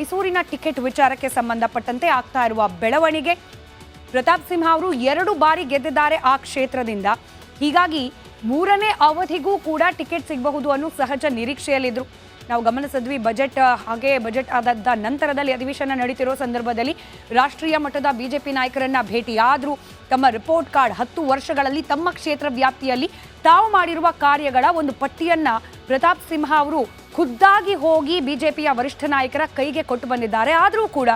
ಮೈಸೂರಿನ ಟಿಕೆಟ್ ವಿಚಾರಕ್ಕೆ ಸಂಬಂಧಪಟ್ಟಂತೆ ಆಗ್ತಾ ಇರುವ ಬೆಳವಣಿಗೆ. ಪ್ರತಾಪ್ ಸಿಂಹ ಅವರು 2 ಬಾರಿ ಗೆದ್ದಿದ್ದಾರೆ ಆ ಕ್ಷೇತ್ರದಿಂದ. ಹೀಗಾಗಿ 3ನೇ ಅವಧಿಗೂ ಕೂಡ ಟಿಕೆಟ್ ಸಿಗಬಹುದು ಅನ್ನೋ ಸಹಜ ನಿರೀಕ್ಷೆಯಲ್ಲಿದ್ರು. ನಾವು ಗಮನಿಸಿದ್ವಿ ಬಜೆಟ್ ಆದ ನಂತರದಲ್ಲಿ ಅಧಿವೇಶನ ನಡೀತಿರೋ ಸಂದರ್ಭದಲ್ಲಿ ರಾಷ್ಟ್ರೀಯ ಮಟ್ಟದ ಬಿಜೆಪಿ ನಾಯಕರನ್ನ ಭೇಟಿಯಾದ್ರು. ತಮ್ಮ ರಿಪೋರ್ಟ್ ಕಾರ್ಡ್ 10 ವರ್ಷಗಳಲ್ಲಿ ತಮ್ಮ ಕ್ಷೇತ್ರ ವ್ಯಾಪ್ತಿಯಲ್ಲಿ ತಾವು ಮಾಡಿರುವ ಕಾರ್ಯಗಳ ಒಂದು ಪಟ್ಟಿಯನ್ನ ಪ್ರತಾಪ್ ಸಿಂಹ ಅವರು ಖುದ್ದಾಗಿ ಹೋಗಿ ಬಿಜೆಪಿಯ ವರಿಷ್ಠ ನಾಯಕರ ಕೈಗೆ ಕೊಟ್ಟು ಬಂದಿದ್ದಾರೆ. ಆದರೂ ಕೂಡ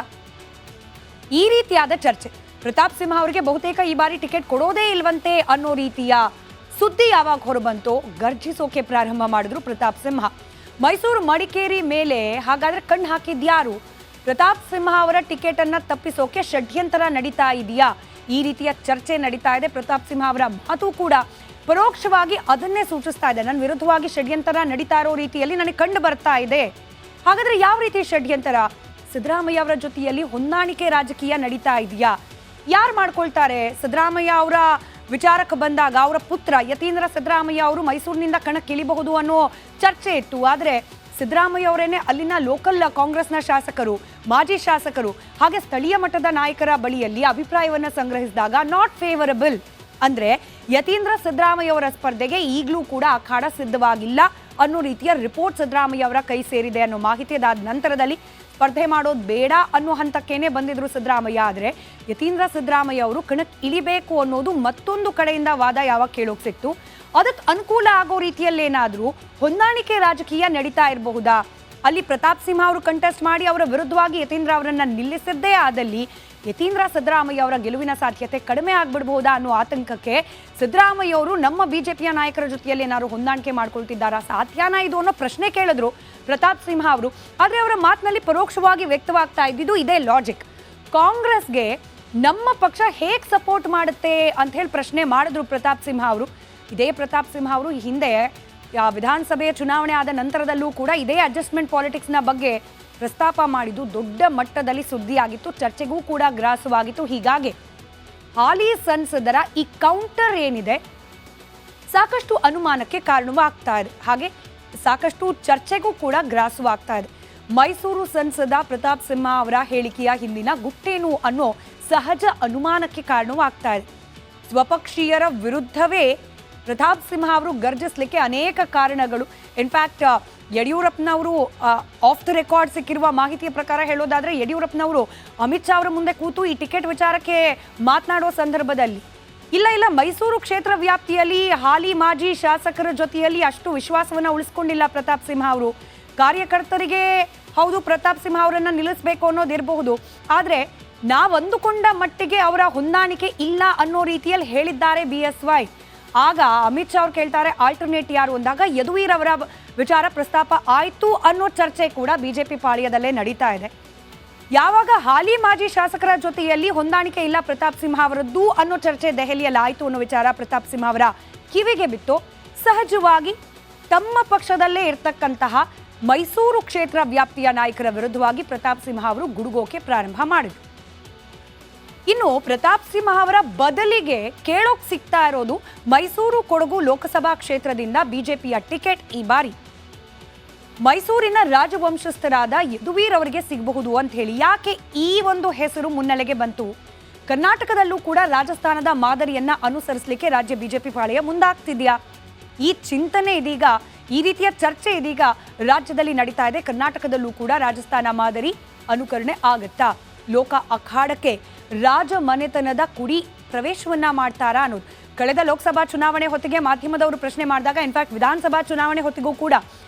ಈ ರೀತಿಯಾದ ಚರ್ಚೆ, ಪ್ರತಾಪ್ ಸಿಂಹ ಅವರಿಗೆ ಬಹುತೇಕ ಈ ಬಾರಿ ಟಿಕೆಟ್ ಕೊಡೋದೇ ಇಲ್ವಂತೆ ಅನ್ನೋ ರೀತಿಯ ಸುದ್ದಿ ಯಾವಾಗ ಹೊರಬಂತೋ ಗರ್ಜಿಸೋಕೆ ಪ್ರಾರಂಭ ಮಾಡಿದ್ರು ಪ್ರತಾಪ್ ಸಿಂಹ. ಮೈಸೂರು ಮಡಿಕೇರಿ ಮೇಲೆ ಹಾಗಾದ್ರೆ ಕಣ್ಣು ಹಾಕಿದ್ಯಾರು? ಪ್ರತಾಪ್ ಸಿಂಹ ಅವರ ಟಿಕೆಟ್ ಅನ್ನ ತಪ್ಪಿಸೋಕೆ ಷಡ್ಯಂತರ ನಡೀತಾ ಇದೆಯಾ? ಈ ರೀತಿಯ ಚರ್ಚೆ ನಡೀತಾ ಇದೆ. ಪ್ರತಾಪ್ ಸಿಂಹ ಅವರ ಮಾತು ಕೂಡ ಪರೋಕ್ಷವಾಗಿ ಅದನ್ನೇ ಸೂಚಿಸ್ತಾ ಇದೆ. ನನ್ನ ವಿರುದ್ಧವಾಗಿ ಷಡ್ಯಂತರ ನಡೀತಾ ಇರೋ ರೀತಿಯಲ್ಲಿ ನನಗೆ ಕಂಡು ಬರ್ತಾ ಇದೆ. ಹಾಗಾದ್ರೆ ಯಾವ ರೀತಿ ಷಡ್ಯಂತರ? ಸಿದ್ದರಾಮಯ್ಯ ಅವರ ಜೊತೆಯಲ್ಲಿ ಹೊಂದಾಣಿಕೆ ರಾಜಕೀಯ ನಡೀತಾ ಇದೆಯಾ? ಯಾರು ಮಾಡ್ಕೊಳ್ತಾರೆ? ಸಿದ್ದರಾಮಯ್ಯ ಅವರ ವಿಚಾರಕ್ಕೆ ಬಂದಾಗ ಅವರ ಪುತ್ರ ಯತೀಂದ್ರ ಸಿದ್ದರಾಮಯ್ಯ ಅವರು ಮೈಸೂರಿನಿಂದ ಕಣಕ್ಕಿಳಿಬಹುದು ಅನ್ನೋ ಚರ್ಚೆ ಇತ್ತು. ಆದರೆ ಸಿದ್ದರಾಮಯ್ಯ ಅವರೇನೆ ಅಲ್ಲಿನ ಲೋಕಲ್ ಕಾಂಗ್ರೆಸ್ನ ಶಾಸಕರು, ಮಾಜಿ ಶಾಸಕರು ಹಾಗೆ ಸ್ಥಳೀಯ ಮಟ್ಟದ ನಾಯಕರ ಬಳಿಯಲ್ಲಿ ಅಭಿಪ್ರಾಯವನ್ನು ಸಂಗ್ರಹಿಸಿದಾಗ ನಾಟ್ ಫೇವರಬಲ್, ಅಂದ್ರೆ ಯತೀಂದ್ರ ಸಿದ್ದರಾಮಯ್ಯ ಅವರ ಸ್ಪರ್ಧೆಗೆ ಈಗಲೂ ಕೂಡ ಅಖಾಡ ಸಿದ್ಧವಾಗಿಲ್ಲ ಅನ್ನೋ ರೀತಿಯ ರಿಪೋರ್ಟ್ ಸಿದ್ದರಾಮಯ್ಯ ಅವರ ಕೈ ಸೇರಿದೆ ಅನ್ನೋ ಮಾಹಿತಿ ಅದಾದ ನಂತರದಲ್ಲಿ ಸ್ಪರ್ಧೆ ಮಾಡೋದು ಬೇಡ ಅನ್ನೋ ಹಂತಕ್ಕೇನೆ ಬಂದಿದ್ರು ಸಿದ್ದರಾಮಯ್ಯ. ಆದರೆ ಯತೀಂದ್ರ ಸಿದ್ದರಾಮಯ್ಯ ಅವರು ಕಣಕ್ಕೆ ಇಳಿಬೇಕು ಅನ್ನೋದು ಮತ್ತೊಂದು ಕಡೆಯಿಂದ ವಾದ ಯಾವಾಗ ಕೇಳೋಕೆ ಸಿಕ್ತು. ಅದಕ್ಕೆ ಅನುಕೂಲ ಆಗೋ ರೀತಿಯಲ್ಲೇನಾದರೂ ಹೊಂದಾಣಿಕೆ ರಾಜಕೀಯ ನಡೀತಾ ಇರಬಹುದಾ? ಅಲ್ಲಿ ಪ್ರತಾಪ್ ಸಿಂಹ ಅವರು ಕಂಟೆಸ್ಟ್ ಮಾಡಿ ಅವರ ವಿರುದ್ಧವಾಗಿ ಯತೀಂದ್ರ ಅವರನ್ನ ನಿಲ್ಲಿಸಿದ್ದೇ ಆದಲ್ಲಿ ಯತೀಂದ್ರ ಸಿದ್ದರಾಮಯ್ಯ ಅವರ ಗೆಲುವಿನ ಸಾಧ್ಯತೆ ಕಡಿಮೆ ಆಗ್ಬಿಡಬಹುದಾ ಅನ್ನೋ ಆತಂಕಕ್ಕೆ ಸಿದ್ದರಾಮಯ್ಯ ಅವರು ನಮ್ಮ ಬಿಜೆಪಿಯ ನಾಯಕರ ಜೊತೆಯಲ್ಲಿ ಏನಾದ್ರು ಹೊಂದಾಣಿಕೆ ಮಾಡ್ಕೊಳ್ತಿದ್ದಾರಾ, ಸಾಧ್ಯನಾ ಇದು ಅನ್ನೋ ಪ್ರಶ್ನೆ ಕೇಳಿದ್ರು ಪ್ರತಾಪ್ ಸಿಂಹ ಅವರು. ಆದರೆ ಅವರ ಮಾತಿನಲ್ಲಿ ಪರೋಕ್ಷವಾಗಿ ವ್ಯಕ್ತವಾಗ್ತಾ ಇದ್ದಿದ್ದು ಇದೇ ಲಾಜಿಕ್. ಕಾಂಗ್ರೆಸ್ಗೆ ನಮ್ಮ ಪಕ್ಷ ಹೇಗೆ ಸಪೋರ್ಟ್ ಮಾಡುತ್ತೆ ಅಂತ ಹೇಳಿ ಪ್ರಶ್ನೆ ಮಾಡಿದ್ರು ಪ್ರತಾಪ್ ಸಿಂಹ ಅವರು. ಇದೇ ಪ್ರತಾಪ್ ಸಿಂಹ ಅವರು ಹಿಂದೆ ವಿಧಾನಸಭೆಯ ಚುನಾವಣೆ ಆದ ನಂತರದಲ್ಲೂ ಕೂಡ ಇದೇ ಅಡ್ಜಸ್ಟ್ಮೆಂಟ್ ಪಾಲಿಟಿಕ್ಸ್ನ ಬಗ್ಗೆ ಪ್ರಸ್ತಾಪ ಮಾಡಿದ್ದು ದೊಡ್ಡ ಮಟ್ಟದಲ್ಲಿ ಸುದ್ದಿಯಾಗಿತ್ತು, ಚರ್ಚೆಗೂ ಕೂಡ ಗ್ರಾಸವಾಗಿತ್ತು. ಹೀಗಾಗಿ ಹಾಲಿ ಸಂಸದರ ಈ ಕೌಂಟರ್ ಏನಿದೆ ಸಾಕಷ್ಟು ಅನುಮಾನಕ್ಕೆ ಕಾರಣವಾಗ್ತಾ ಇದೆ, ಹಾಗೆ ಸಾಕಷ್ಟು ಚರ್ಚೆಗೂ ಕೂಡ ಗ್ರಾಸವಾಗ್ತಾ ಇದೆ. ಮೈಸೂರು ಸಂಸದ ಪ್ರತಾಪ್ ಸಿಂಹ ಅವರ ಹೇಳಿಕೆಯ ಹಿಂದಿನ ಗುಟ್ಟೇನು ಅನ್ನೋ ಸಹಜ ಅನುಮಾನಕ್ಕೆ ಕಾರಣವಾಗ್ತಾ ಇದೆ. ಸ್ವಪಕ್ಷೀಯರ ವಿರುದ್ಧವೇ ಪ್ರತಾಪ್ ಸಿಂಹ ಅವರು ಗರ್ಜಿಸಲಿಕ್ಕೆ ಅನೇಕ ಕಾರಣಗಳು. ಇನ್ಫ್ಯಾಕ್ಟ್ ಯಡಿಯೂರಪ್ಪನವರು ಆಫ್ ದ ರೆಕಾರ್ಡ್ ಸಿಕ್ಕಿರುವ ಮಾಹಿತಿಯ ಪ್ರಕಾರ ಹೇಳೋದಾದ್ರೆ ಯಡಿಯೂರಪ್ಪನವರು ಅಮಿತ್ ಶಾ ಅವರ ಮುಂದೆ ಕೂತು ಈ ಟಿಕೆಟ್ ವಿಚಾರಕ್ಕೆ ಮಾತನಾಡುವ ಸಂದರ್ಭದಲ್ಲಿ ಇಲ್ಲ ಮೈಸೂರು ಕ್ಷೇತ್ರ ವ್ಯಾಪ್ತಿಯಲ್ಲಿ ಹಾಲಿ ಮಾಜಿ ಶಾಸಕರ ಜೊತೆಯಲ್ಲಿ ಅಷ್ಟು ವಿಶ್ವಾಸವನ್ನ ಉಳಿಸ್ಕೊಂಡಿಲ್ಲ ಪ್ರತಾಪ್ ಸಿಂಹ ಅವರು. ಕಾರ್ಯಕರ್ತರಿಗೆ ಹೌದು ಪ್ರತಾಪ್ ಸಿಂಹ ಅವರನ್ನ ನಿಲ್ಲಿಸಬೇಕು ಅನ್ನೋದಿರಬಹುದು, ಆದರೆ ನಾವು ಅಂದುಕೊಂಡ ಮಟ್ಟಿಗೆ ಅವರ ಹೊಂದಾಣಿಕೆ ಇಲ್ಲ ಅನ್ನೋ ರೀತಿಯಲ್ಲಿ ಹೇಳಿದ್ದಾರೆ BSY. ಆಗ ಅಮಿತ್ ಶಾ ಅವ್ರು ಕೇಳ್ತಾರೆ ಆಲ್ಟರ್ನೇಟ್ ಯಾರು ಅಂದಾಗ ಯದುವೀರ್ ಅವರ ವಿಚಾರ ಪ್ರಸ್ತಾಪ ಆಯ್ತು ಅನ್ನೋ ಚರ್ಚೆ ಕೂಡ ಬಿಜೆಪಿ ಪಾಳ್ಯದಲ್ಲೇ ನಡೀತಾ ಇದೆ. ಯಾವಾಗ ಹಾಲಿ ಮಾಜಿ ಶಾಸಕರ ಜೊತೆಯಲ್ಲಿ ಹೊಂದಾಣಿಕೆ ಇಲ್ಲ ಪ್ರತಾಪ್ ಸಿಂಹ ಅವರದ್ದು ಅನ್ನೋ ಚರ್ಚೆ ದೆಹಲಿಯಲ್ಲಿ ಆಯ್ತು ಅನ್ನೋ ವಿಚಾರ ಪ್ರತಾಪ್ ಸಿಂಹ ಅವರ ಕಿವಿಗೆ ಬಿತ್ತು, ಸಹಜವಾಗಿ ತಮ್ಮ ಪಕ್ಷದಲ್ಲೇ ಇರ್ತಕ್ಕಂತಹ ಮೈಸೂರು ಕ್ಷೇತ್ರ ವ್ಯಾಪ್ತಿಯ ನಾಯಕರ ವಿರುದ್ಧವಾಗಿ ಪ್ರತಾಪ್ ಸಿಂಹ ಅವರು ಗುಡುಗೋಕೆ ಪ್ರಾರಂಭ ಮಾಡಿದ್ರು. ಇನ್ನು ಪ್ರತಾಪ್ ಸಿಂಹ ಅವರ ಬದಲಿಗೆ ಕೇಳೋಕ್ ಸಿಗ್ತಾ ಇರೋದು ಮೈಸೂರು ಕೊಡಗು ಲೋಕಸಭಾ ಕ್ಷೇತ್ರದಿಂದ ಬಿಜೆಪಿಯ ಟಿಕೆಟ್ ಈ ಬಾರಿ ಮೈಸೂರಿನ ರಾಜವಂಶಸ್ಥರಾದ ಯದುವೀರ್ ಅವರಿಗೆ ಸಿಗಬಹುದು ಅಂತ ಹೇಳಿ. ಯಾಕೆ ಈ ಒಂದು ಹೆಸರು ಮುನ್ನೆಲೆಗೆ ಬಂತು? ಕರ್ನಾಟಕದಲ್ಲೂ ಕೂಡ ರಾಜಸ್ಥಾನದ ಮಾದರಿಯನ್ನ ಅನುಸರಿಸಲಿಕ್ಕೆ ರಾಜ್ಯ ಬಿಜೆಪಿ ಪಾಳೆಯ ಮುಂದಾಗ್ತಿದ್ಯಾ? ಈ ಚಿಂತನೆ ಇದೀಗ, ಈ ರೀತಿಯ ಚರ್ಚೆ ಇದೀಗ ರಾಜ್ಯದಲ್ಲಿ ನಡೀತಾ ಇದೆ. ಕರ್ನಾಟಕದಲ್ಲೂ ಕೂಡ ರಾಜಸ್ಥಾನ ಮಾದರಿ ಅನುಕರಣೆ ಆಗತ್ತಾ? ಲೋಕ ಅಖಾಡಕ್ಕೆ ರಾಜ ಮನೆತನದ ಕುಡಿ ಪ್ರವೇಶವನ್ನ ಮಾಡ್ತಾರಾ ಅನ್ನೋದು ಕಳೆದ ಲೋಕಸಭಾ ಚುನಾವಣೆ ಹೊತ್ತಿಗೆ ಮಾಧ್ಯಮದವರು ಪ್ರಶ್ನೆ ಮಾಡಿದಾಗ, ಇನ್ಫ್ಯಾಕ್ಟ್ ವಿಧಾನಸಭಾ ಚುನಾವಣೆ ಹೊತ್ತಿಗೂ ಕೂಡ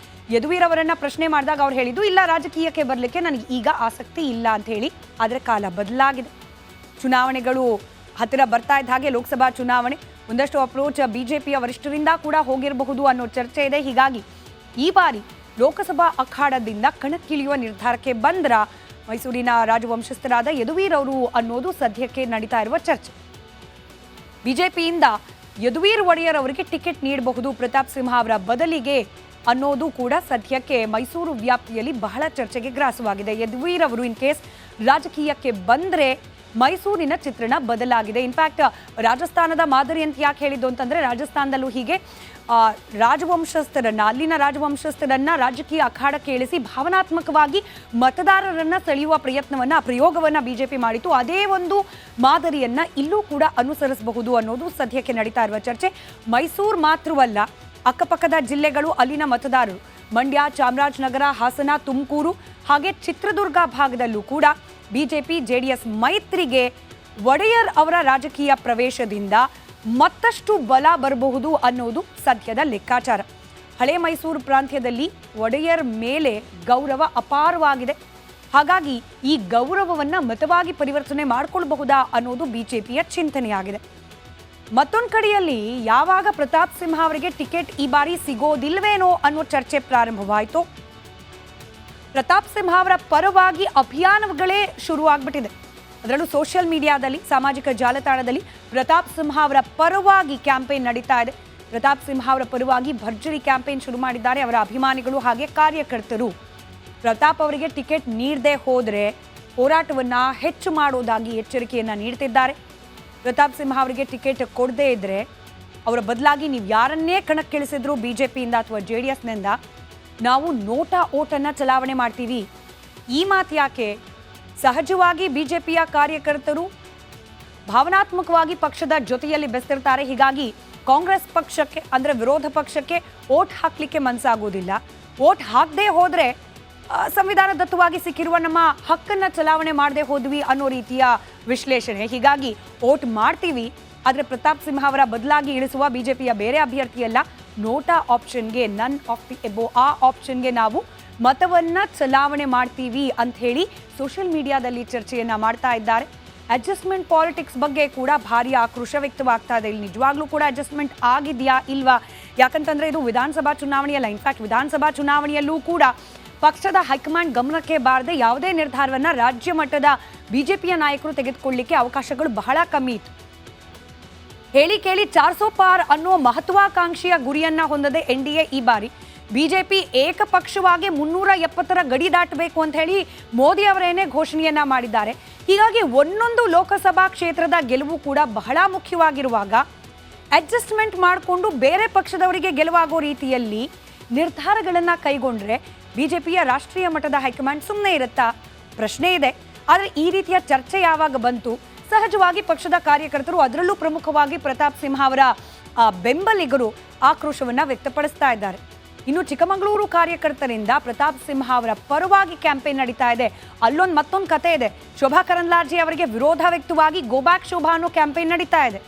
ಯದುವೀರ್ ಅವರನ್ನ ಪ್ರಶ್ನೆ ಮಾಡಿದಾಗ ಅವ್ರು ಹೇಳಿದ್ದು ಇಲ್ಲ ರಾಜಕೀಯಕ್ಕೆ ಬರಲಿಕ್ಕೆ ನನಗೆ ಈಗ ಆಸಕ್ತಿ ಇಲ್ಲ ಅಂತ ಹೇಳಿ. ಆದರೆ ಕಾಲ ಬದಲಾಗಿದೆ, ಚುನಾವಣೆಗಳು ಹತ್ತಿರ ಬರ್ತಾ ಇದ್ದ ಹಾಗೆ ಲೋಕಸಭಾ ಚುನಾವಣೆ ಒಂದಷ್ಟು ಅಪ್ರೋಚ್ ಬಿಜೆಪಿಯ ವರಿಷ್ಠರಿಂದ ಕೂಡ ಹೋಗಿರಬಹುದು ಅನ್ನೋ ಚರ್ಚೆ ಇದೆ. ಹೀಗಾಗಿ ಈ ಬಾರಿ ಲೋಕಸಭಾ ಅಖಾಡದಿಂದ ಕಣಕ್ಕಿಳಿಯುವ ನಿರ್ಧಾರಕ್ಕೆ ಬಂದ್ರ ಮೈಸೂರಿನ ರಾಜವಂಶಸ್ಥರಾದ ಯದುವೀರ್ ಅವರು ಅನ್ನೋದು ಸದ್ಯಕ್ಕೆ ನಡೀತಾ ಇರುವ ಚರ್ಚೆ. ಬಿಜೆಪಿಯಿಂದ ಯದುವೀರ್ ಒಡೆಯರ್ ಅವರಿಗೆ ಟಿಕೆಟ್ ನೀಡಬಹುದು ಪ್ರತಾಪ್ ಸಿಂಹ ಅವರ ಬದಲಿಗೆ ಅನ್ನೋದು ಕೂಡ ಸದ್ಯಕ್ಕೆ ಮೈಸೂರು ವ್ಯಾಪ್ತಿಯಲ್ಲಿ ಬಹಳ ಚರ್ಚೆಗೆ ಗ್ರಾಸವಾಗಿದೆ. ಯದುವೀರ್ ಅವರು ಇನ್ ಕೇಸ್ ರಾಜಕೀಯಕ್ಕೆ ಬಂದ್ರೆ ಮೈಸೂರಿನ ಚಿತ್ರಣ ಬದಲಾಗಿದೆ. ಇನ್ಫ್ಯಾಕ್ಟ್ ರಾಜಸ್ಥಾನದ ಮಾದರಿ ಅಂತ ಯಾಕೆ ಹೇಳಿದ್ದು ಅಂತಂದ್ರೆ, ರಾಜಸ್ಥಾನದಲ್ಲೂ ಹೀಗೆ ಅಲ್ಲಿನ ರಾಜವಂಶಸ್ಥರನ್ನ ರಾಜಕೀಯ ಅಖಾಡಕ್ಕೆ ಇಳಿಸಿ ಭಾವನಾತ್ಮಕವಾಗಿ ಮತದಾರರನ್ನ ಸೆಳೆಯುವ ಪ್ರಯೋಗವನ್ನ ಬಿಜೆಪಿ ಮಾಡಿತು. ಅದೇ ಒಂದು ಮಾದರಿಯನ್ನ ಇಲ್ಲೂ ಕೂಡ ಅನುಸರಿಸಬಹುದು ಅನ್ನೋದು ಸದ್ಯಕ್ಕೆ ನಡೀತಾ ಇರುವ ಚರ್ಚೆ. ಮೈಸೂರು ಮಾತ್ರವಲ್ಲ, ಅಕ್ಕಪಕ್ಕದ ಜಿಲ್ಲೆಗಳು, ಅಲ್ಲಿನ ಮತದಾರರು ಮಂಡ್ಯ, ಚಾಮರಾಜನಗರ, ಹಾಸನ, ತುಮಕೂರು ಹಾಗೆ ಚಿತ್ರದುರ್ಗ ಭಾಗದಲ್ಲೂ ಕೂಡ ಬಿಜೆಪಿ ಜೆಡಿಎಸ್ ಮೈತ್ರಿಗೆ ಒಡೆಯರ್ ಅವರ ರಾಜಕೀಯ ಪ್ರವೇಶದಿಂದ ಮತ್ತಷ್ಟು ಬಲ ಬರಬಹುದು ಅನ್ನೋದು ಸದ್ಯದ ಲೆಕ್ಕಾಚಾರ. ಹಳೆ ಮೈಸೂರು ಪ್ರಾಂತ್ಯದಲ್ಲಿ ಒಡೆಯರ್ ಮೇಲೆ ಗೌರವ ಅಪಾರವಾಗಿದೆ. ಹಾಗಾಗಿ ಈ ಗೌರವವನ್ನು ಮತವಾಗಿ ಪರಿವರ್ತನೆ ಮಾಡಿಕೊಳ್ಳಬಹುದಾ ಅನ್ನೋದು ಬಿಜೆಪಿಯ ಚಿಂತನೆಯಾಗಿದೆ. ಮತ್ತೊಂದು ಕಡೆಯಲ್ಲಿ ಯಾವಾಗ ಪ್ರತಾಪ್ ಸಿಂಹ ಅವರಿಗೆ ಟಿಕೆಟ್ ಈ ಬಾರಿ ಸಿಗೋದಿಲ್ವೇನೋ ಅನ್ನೋ ಚರ್ಚೆ ಪ್ರಾರಂಭವಾಯಿತು. ಪ್ರತಾಪ್ ಸಿಂಹ ಅವರ ಪರವಾಗಿ ಅಭಿಯಾನಗಳೇ ಶುರುವಾಗ್ಬಿಟ್ಟಿದೆ. ಅದರಲ್ಲೂ ಸೋಷಿಯಲ್ ಮೀಡಿಯಾದಲ್ಲಿ, ಸಾಮಾಜಿಕ ಜಾಲತಾಣದಲ್ಲಿ ಪ್ರತಾಪ್ ಸಿಂಹ ಅವರ ಪರವಾಗಿ ಕ್ಯಾಂಪೇನ್ ನಡೀತಾ ಇದೆ. ಪ್ರತಾಪ್ ಸಿಂಹ ಅವರ ಪರವಾಗಿ ಭರ್ಜರಿ ಕ್ಯಾಂಪೇನ್ ಶುರು ಮಾಡಿದ್ದಾರೆ ಅವರ ಅಭಿಮಾನಿಗಳು ಹಾಗೆ ಕಾರ್ಯಕರ್ತರು. ಪ್ರತಾಪ್ ಅವರಿಗೆ ಟಿಕೆಟ್ ನೀಡದೆ ಹೋದರೆ ಹೋರಾಟವನ್ನ ಹೆಚ್ಚು ಮಾಡೋದಾಗಿ ಎಚ್ಚರಿಕೆಯನ್ನ ನೀಡುತ್ತಿದ್ದಾರೆ. ಪ್ರತಾಪ್ ಸಿಂಹ ಅವರಿಗೆ ಟಿಕೆಟ್ ಕೊಡದೇ ಇದ್ರೆ ಅವರ ಬದಲಾಗಿ ನೀವು ಯಾರನ್ನೇ ಕಣಕ್ಕಿಳಿಸಿದ್ರು ಬಿಜೆಪಿಯಿಂದ ಅಥವಾ JDSನಿಂದ, ನಾವು ನೋಟಾ ಓಟನ್ನ ಚಲಾವಣೆ ಮಾಡ್ತೀವಿ. ಈ ಮಾತು ಯಾಕೆ? ಸಹಜವಾಗಿ ಬಿಜೆಪಿಯ ಕಾರ್ಯಕರ್ತರು ಭಾವನಾತ್ಮಕವಾಗಿ ಪಕ್ಷದ ಜೊತೆಯಲ್ಲಿ ಬೆಸ್ತಿರ್ತಾರೆ. ಹೀಗಾಗಿ ಕಾಂಗ್ರೆಸ್ ಪಕ್ಷಕ್ಕೆ ಅಂದ್ರೆ ವಿರೋಧ ಪಕ್ಷಕ್ಕೆ ಓಟ್ ಹಾಕ್ಲಿಕ್ಕೆ ಮನಸ್ಸಾಗೋದಿಲ್ಲ. ಓಟ್ ಹಾಕದೇ ಹೋದ್ರೆ ಸಂವಿಧಾನದತ್ತವಾಗಿ ಸಿಕ್ಕಿರುವ ನಮ್ಮ ಹಕ್ಕನ್ನ ಚಲಾವಣೆ ಮಾಡದೆ ಹೋದ್ವಿ ಅನ್ನೋ ರೀತಿಯ ವಿಶ್ಲೇಷಣೆ. ಹೀಗಾಗಿ ಓಟ್ ಮಾಡ್ತೀವಿ, ಆದರೆ ಪ್ರತಾಪ್ ಸಿಂಹ ಅವರ ಬದಲಾಗಿ ಇಳಿಸುವ ಬಿಜೆಪಿಯ ಬೇರೆ ಅಭ್ಯರ್ಥಿಯಲ್ಲ, NOTA ಆಪ್ಷನ್ಗೆ, none of the above ಆ ಆಪ್ಷನ್ಗೆ ನಾವು ಮತವನ್ನ ಚಲಾವಣೆ ಮಾಡ್ತೀವಿ ಅಂತ ಹೇಳಿ ಸೋಷಿಯಲ್ ಮೀಡಿಯಾದಲ್ಲಿ ಚರ್ಚೆಯನ್ನ ಮಾಡ್ತಾ ಇದ್ದಾರೆ. ಅಡ್ಜಸ್ಟ್ಮೆಂಟ್ ಪಾಲಿಟಿಕ್ಸ್ ಬಗ್ಗೆ ಕೂಡ ಭಾರಿ ಆಕ್ರೋಶ ವ್ಯಕ್ತವಾಗ್ತಾ ಇದೆ. ಇಲ್ಲಿ ನಿಜವಾಗ್ಲೂ ಕೂಡ ಅಡ್ಜಸ್ಟ್ಮೆಂಟ್ ಆಗಿದೆಯಾ ಇಲ್ವಾ? ಯಾಕಂತಂದ್ರೆ ಇದು ವಿಧಾನಸಭಾ ಚುನಾವಣೆಯಲ್ಲ. ಇನ್ಫ್ಯಾಕ್ಟ್ ವಿಧಾನಸಭಾ ಚುನಾವಣೆಯಲ್ಲೂ ಕೂಡ ಪಕ್ಷದ ಹೈಕಮಾಂಡ್ ಗಮನಕ್ಕೆ ಬಾರದೆ ಯಾವುದೇ ನಿರ್ಧಾರವನ್ನ ರಾಜ್ಯ ಮಟ್ಟದ ಬಿಜೆಪಿಯ ನಾಯಕರು ತೆಗೆದುಕೊಳ್ಳಲಿಕ್ಕೆ ಅವಕಾಶಗಳು ಬಹಳ ಕಮ್ಮಿ ಇತ್ತು. ಹೇಳಿ ಕೇಳಿ 400 ಪಾರ್ ಅನ್ನೋ ಮಹತ್ವಾಕಾಂಕ್ಷೆಯ ಗುರಿಯನ್ನ ಹೊಂದದೆ NDA ಈ ಬಾರಿ ಬಿಜೆಪಿ ಏಕಪಕ್ಷವಾಗಿ 370ರ ಗಡಿ ದಾಟಬೇಕು ಅಂತ ಹೇಳಿ ಮೋದಿ ಅವರೇನೇ ಘೋಷಣೆಯನ್ನ ಮಾಡಿದ್ದಾರೆ. ಹೀಗಾಗಿ ಒಂದೊಂದು ಲೋಕಸಭಾ ಕ್ಷೇತ್ರದ ಗೆಲುವು ಕೂಡ ಬಹಳ ಮುಖ್ಯವಾಗಿರುವಾಗ ಅಡ್ಜಸ್ಟ್ಮೆಂಟ್ ಮಾಡಿಕೊಂಡು ಬೇರೆ ಪಕ್ಷದವರಿಗೆ ಗೆಲುವಾಗೋ ರೀತಿಯಲ್ಲಿ ನಿರ್ಧಾರಗಳನ್ನು ಕೈಗೊಂಡ್ರೆ ಬಿಜೆಪಿಯ ರಾಷ್ಟ್ರೀಯ ಮಟ್ಟದ ಹೈಕಮಾಂಡ್ ಸುಮ್ಮನೆ ಇರುತ್ತಾ? ಪ್ರಶ್ನೆ ಇದೆ. ಆದರೆ ಈ ರೀತಿಯ ಚರ್ಚೆ ಯಾವಾಗ ಬಂತು, ಸಹಜವಾಗಿ ಪಕ್ಷದ ಕಾರ್ಯಕರ್ತರು, ಅದರಲ್ಲೂ ಪ್ರಮುಖವಾಗಿ ಪ್ರತಾಪ್ ಸಿಂಹ ಅವರ ಬೆಂಬಲಿಗರು ಆಕ್ರೋಶವನ್ನ ವ್ಯಕ್ತಪಡಿಸ್ತಾ ಇದ್ದಾರೆ. ಇನ್ನು ಚಿಕ್ಕಮಗಳೂರು ಕಾರ್ಯಕರ್ತರಿಂದ ಪ್ರತಾಪ್ ಸಿಂಹ ಅವರ ಪರವಾಗಿ ಕ್ಯಾಂಪೇನ್ ನಡೀತಾ ಇದೆ. ಅಲ್ಲೊಂದು ಮತ್ತೊಂದು ಕತೆ ಇದೆ. ಶೋಭಾ ಕರಂದ್ಲಾಜೆ ಅವರಿಗೆ ವಿರೋಧ ವ್ಯಕ್ತವಾಗಿ ಗೋ ಬ್ಯಾಕ್ ಶೋಭಾ ಅನ್ನೋ ಕ್ಯಾಂಪೇನ್ ನಡೀತಾ ಇದೆ.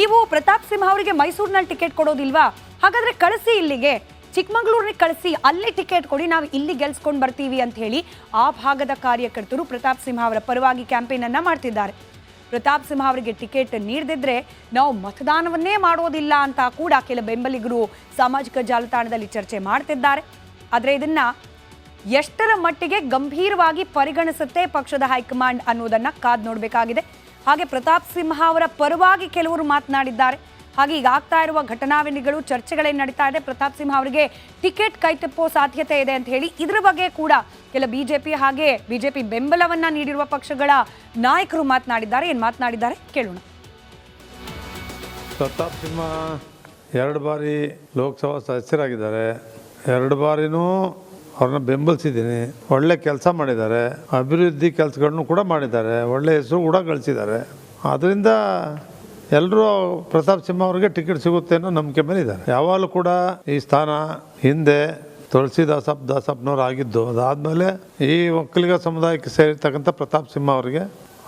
ನೀವು ಪ್ರತಾಪ್ ಸಿಂಹ ಅವರಿಗೆ ಮೈಸೂರಿನಲ್ಲಿ ಟಿಕೆಟ್ ಕೊಡೋದಿಲ್ವಾ? ಹಾಗಾದ್ರೆ ಕಳಿಸಿ, ಇಲ್ಲಿಗೆ ಚಿಕ್ಕಮಗಳೂರಿಗೆ ಕಳಿಸಿ, ಅಲ್ಲಿ ಟಿಕೆಟ್ ಕೊಡಿ, ನಾವು ಇಲ್ಲಿ ಗೆಲ್ಸ್ಕೊಂಡು ಬರ್ತೀವಿ ಅಂತ ಹೇಳಿ ಆ ಭಾಗದ ಕಾರ್ಯಕರ್ತರು ಪ್ರತಾಪ್ ಸಿಂಹ ಅವರ ಪರವಾಗಿ ಕ್ಯಾಂಪೇನ್ ಅನ್ನ ಮಾಡ್ತಿದ್ದಾರೆ. ಪ್ರತಾಪ್ ಸಿಂಹ ಅವರಿಗೆ ಟಿಕೆಟ್ ನೀಡದಿದ್ರೆ ನಾವು ಮತದಾನವನ್ನೇ ಮಾಡೋದಿಲ್ಲ ಅಂತ ಕೂಡ ಕೆಲ ಬೆಂಬಲಿಗರು ಸಾಮಾಜಿಕ ಜಾಲತಾಣದಲ್ಲಿ ಚರ್ಚೆ ಮಾಡ್ತಿದ್ದಾರೆ. ಆದರೆ ಇದನ್ನ ಎಷ್ಟರ ಮಟ್ಟಿಗೆ ಗಂಭೀರವಾಗಿ ಪರಿಗಣಿಸುತ್ತೆ ಪಕ್ಷದ ಹೈಕಮಾಂಡ್ ಅನ್ನೋದನ್ನ ಕಾದ್ ನೋಡಬೇಕಾಗಿದೆ. ಹಾಗೆ ಪ್ರತಾಪ್ ಸಿಂಹ ಅವರ ಪರವಾಗಿ ಕೆಲವರು ಮಾತನಾಡಿದ್ದಾರೆ. ಹಾಗೆ ಈಗ ಆಗ್ತಾ ಇರುವ ಘಟನಾವಳಿಗಳು, ಚರ್ಚೆಗಳೇನು ನಡೀತಾ ಇದೆ, ಪ್ರತಾಪ್ ಸಿಂಹ ಅವರಿಗೆ ಟಿಕೆಟ್ ಕೈತಪ್ಪೋ ಸಾಧ್ಯತೆ ಇದೆ ಅಂತ ಹೇಳಿ ಇದ್ರ ಬಗ್ಗೆ ಕೂಡ ಕೆಲ ಬಿಜೆಪಿ ಹಾಗೆ ಬಿಜೆಪಿ ಬೆಂಬಲವನ್ನ ನೀಡಿರುವ ಪಕ್ಷಗಳ ನಾಯಕರು ಮಾತನಾಡಿದ್ದಾರೆ. ಏನು ಮಾತನಾಡಿದ್ದಾರೆ ಕೇಳೋಣ. ಪ್ರತಾಪ್ ಸಿಂಹ 2 ಬಾರಿ ಲೋಕಸಭಾ ಸದಸ್ಯರಾಗಿದ್ದಾರೆ. 2 ಬಾರಿನೂ ಅವ್ರನ್ನ ಬೆಂಬಲಿಸಿದ್ದೀನಿ. ಒಳ್ಳೆ ಕೆಲಸ ಮಾಡಿದ್ದಾರೆ, ಅಭಿವೃದ್ಧಿ ಕೆಲಸಗಳನ್ನು ಕೂಡ ಮಾಡಿದ್ದಾರೆ, ಒಳ್ಳೆ ಹೆಸರು ಕೂಡ ಗಳಿಸಿದ್ದಾರೆ. ಆದ್ದರಿಂದ ಎಲ್ಲರೂ ಪ್ರತಾಪ್ ಸಿಂಹ ಅವರಿಗೆ ಟಿಕೆಟ್ ಸಿಗುತ್ತೆ ಅನ್ನೋ ನಂಬಿಕೆ ಮೇಲೆ ಇದ್ದಾರೆ. ಯಾವಾಗಲೂ ಕೂಡ ಈ ಸ್ಥಾನ ಹಿಂದೆ ತುಳಸಿದಾಸಪ್ಪನವ್ರು ಆಗಿದ್ದು, ಅದಾದಮೇಲೆ ಈ ಒಕ್ಕಲಿಗ ಸಮುದಾಯಕ್ಕೆ ಸೇರಿರ್ತಕ್ಕಂಥ ಪ್ರತಾಪ್ ಸಿಂಹ ಅವರಿಗೆ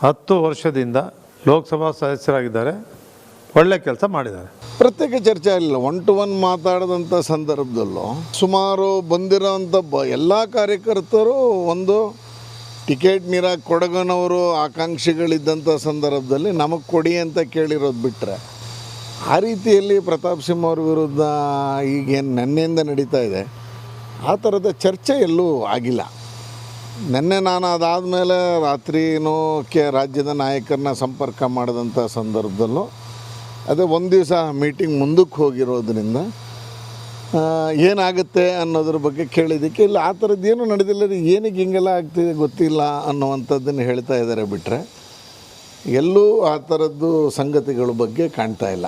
10 ವರ್ಷದಿಂದ ಲೋಕಸಭಾ ಸದಸ್ಯರಾಗಿದ್ದಾರೆ, ಒಳ್ಳೆ ಕೆಲಸ ಮಾಡಿದ್ದಾರೆ. ಪ್ರತ್ಯೇಕ ಚರ್ಚೆ ಆಗಲಿಲ್ಲ. 1 to 1 ಮಾತಾಡಿದಂಥ ಸಂದರ್ಭದಲ್ಲೂ ಸುಮಾರು ಬಂದಿರೋಂಥ ಎಲ್ಲ ಕಾರ್ಯಕರ್ತರು ಒಂದು ಟಿಕೆಟ್ ಕೊಡಗನವರು ಆಕಾಂಕ್ಷಿಗಳಿದ್ದಂಥ ಸಂದರ್ಭದಲ್ಲಿ ನಮಗೆ ಕೊಡಿ ಅಂತ ಕೇಳಿರೋದು ಬಿಟ್ಟರೆ, ಆ ರೀತಿಯಲ್ಲಿ ಪ್ರತಾಪ್ ಸಿಂಹ ಅವ್ರ ವಿರುದ್ಧ ಈಗೇನು ನೆನ್ನೆಯಿಂದ ನಡೀತಾ ಇದೆ ಆ ಥರದ ಚರ್ಚೆ ಎಲ್ಲೂ ಆಗಿಲ್ಲ. ನೆನ್ನೆ ನಾನು ಅದಾದಮೇಲೆ ರಾತ್ರಿನೂ ರಾಜ್ಯದ ನಾಯಕರನ್ನ ಸಂಪರ್ಕ ಮಾಡಿದಂಥ ಸಂದರ್ಭದಲ್ಲೂ ಅದೇ ಒಂದು ದಿವಸ ಮೀಟಿಂಗ್ ಮುಂದಕ್ಕೆ ಹೋಗಿರೋದ್ರಿಂದ ಏನಾಗುತ್ತೆ ಅನ್ನೋದ್ರ ಬಗ್ಗೆ ಕೇಳಿದ್ದಕ್ಕೆ ಇಲ್ಲ ಆ ಥರದ್ದು ಏನೂ ನಡೆದಿಲ್ಲ ರೀ, ಏನಕ್ಕೆ ಹಿಂಗೆಲ್ಲ ಆಗ್ತಿದೆ ಗೊತ್ತಿಲ್ಲ ಅನ್ನುವಂಥದ್ದನ್ನು ಹೇಳ್ತಾ ಇದ್ದಾರೆ. ಬಿಟ್ಟರೆ ಎಲ್ಲೂ ಆ ಥರದ್ದು ಸಂಗತಿಗಳ ಬಗ್ಗೆ ಕಾಣ್ತಾ ಇಲ್ಲ.